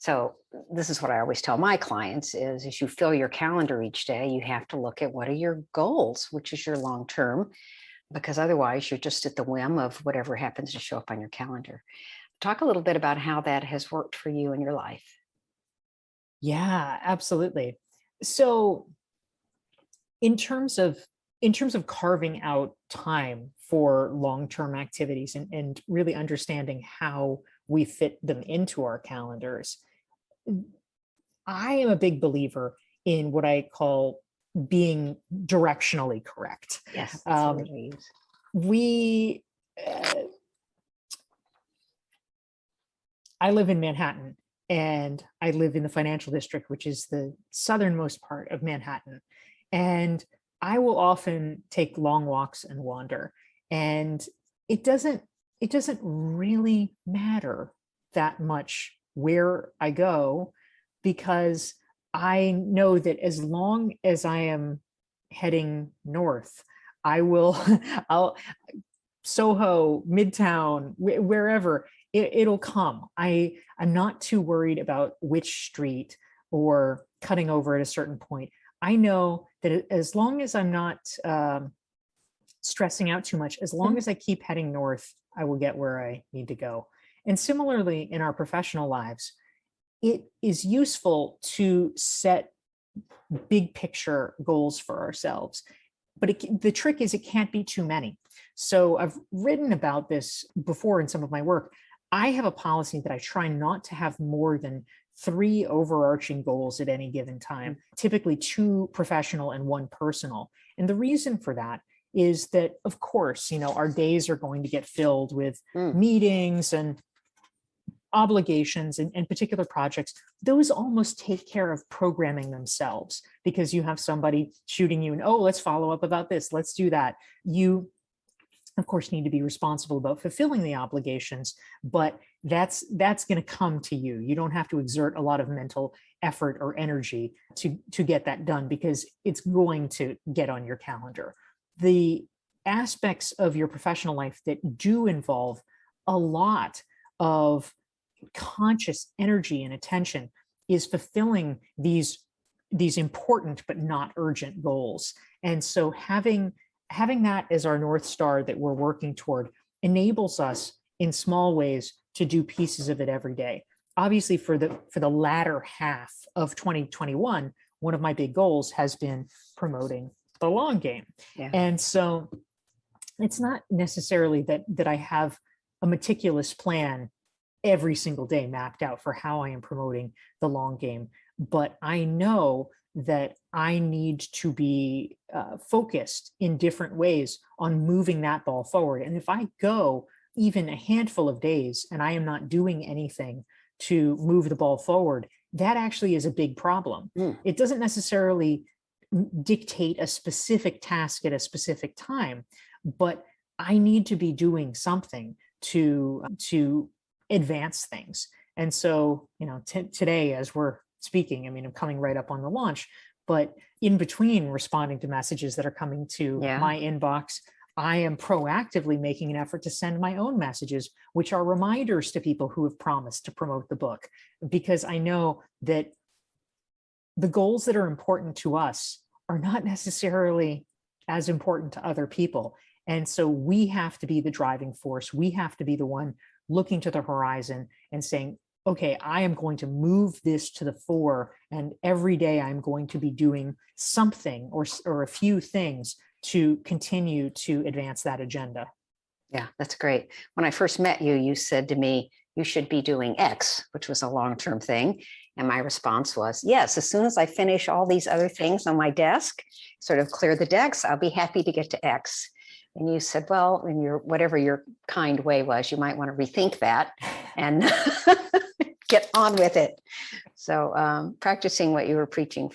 So this is what I always tell my clients is as you fill your calendar each day, you have to look at what are your goals, which is your long term, because otherwise you're just at the whim of whatever happens to show up on your calendar. Talk a little bit about how that has worked for you in your life. Yeah, absolutely. So in terms of carving out time for long-term activities and really understanding how we fit them into our calendars, I am a big believer in what I call being directionally correct. Yes, that's the word Um, I use. we, uh, I live in Manhattan and I live in the financial district, which is the southernmost part of Manhattan. And I will often take long walks and wander. And it doesn't it doesn't really matter that much where I go because I know that as long as I am heading north, I will I'll Soho, Midtown, wherever, it'll come. I'm not too worried about which street or cutting over at a certain point. I know that as long as I'm not stressing out too much, as long Mhm. as I keep heading north, I will get where I need to go. And similarly, in our professional lives, it is useful to set big picture goals for ourselves. But the trick is it can't be too many. So I've written about this before in some of my work. I have a policy that I try not to have more than three overarching goals at any given time, typically two professional and one personal. And the reason for that is that, of course, our days are going to get filled with Mm. meetings and obligations and particular projects. Those almost take care of programming themselves because you have somebody shooting you and, oh, let's follow up about this, let's do that. You of course need to be responsible about fulfilling the obligations, but that's going to come to you. You don't have to exert a lot of mental effort or energy to get that done because it's going to get on your calendar. The aspects of your professional life that do involve a lot of conscious energy and attention is fulfilling these important but not urgent goals. And so having that as our north star that we're working toward enables us in small ways to do pieces of it every day. Obviously, for the latter half of 2021, one of my big goals has been promoting the long game. Yeah. And so it's not necessarily that I have a meticulous plan every single day mapped out for how I am promoting the long game. But I know that I need to be focused in different ways on moving that ball forward. And if I go even a handful of days and I am not doing anything to move the ball forward, that actually is a big problem. Mm. It doesn't necessarily dictate a specific task at a specific time, but I need to be doing something to advance things. And so, today, as we're speaking, I mean, I'm coming right up on the launch, but in between responding to messages that are coming to Yeah. my inbox, I am proactively making an effort to send my own messages, which are reminders to people who have promised to promote the book, because I know that the goals that are important to us are not necessarily as important to other people. And so we have to be the driving force. We have to be the one looking to the horizon and saying, okay, I am going to move this to the fore. And every day I'm going to be doing something or a few things to continue to advance that agenda. Yeah, that's great. When I first met you, you said to me, you should be doing X, which was a long-term thing. And my response was, yes, as soon as I finish all these other things on my desk, sort of clear the decks, I'll be happy to get to X. And you said, well, in your whatever your kind way was, you might want to rethink that and get on with it. So practicing what you were preaching for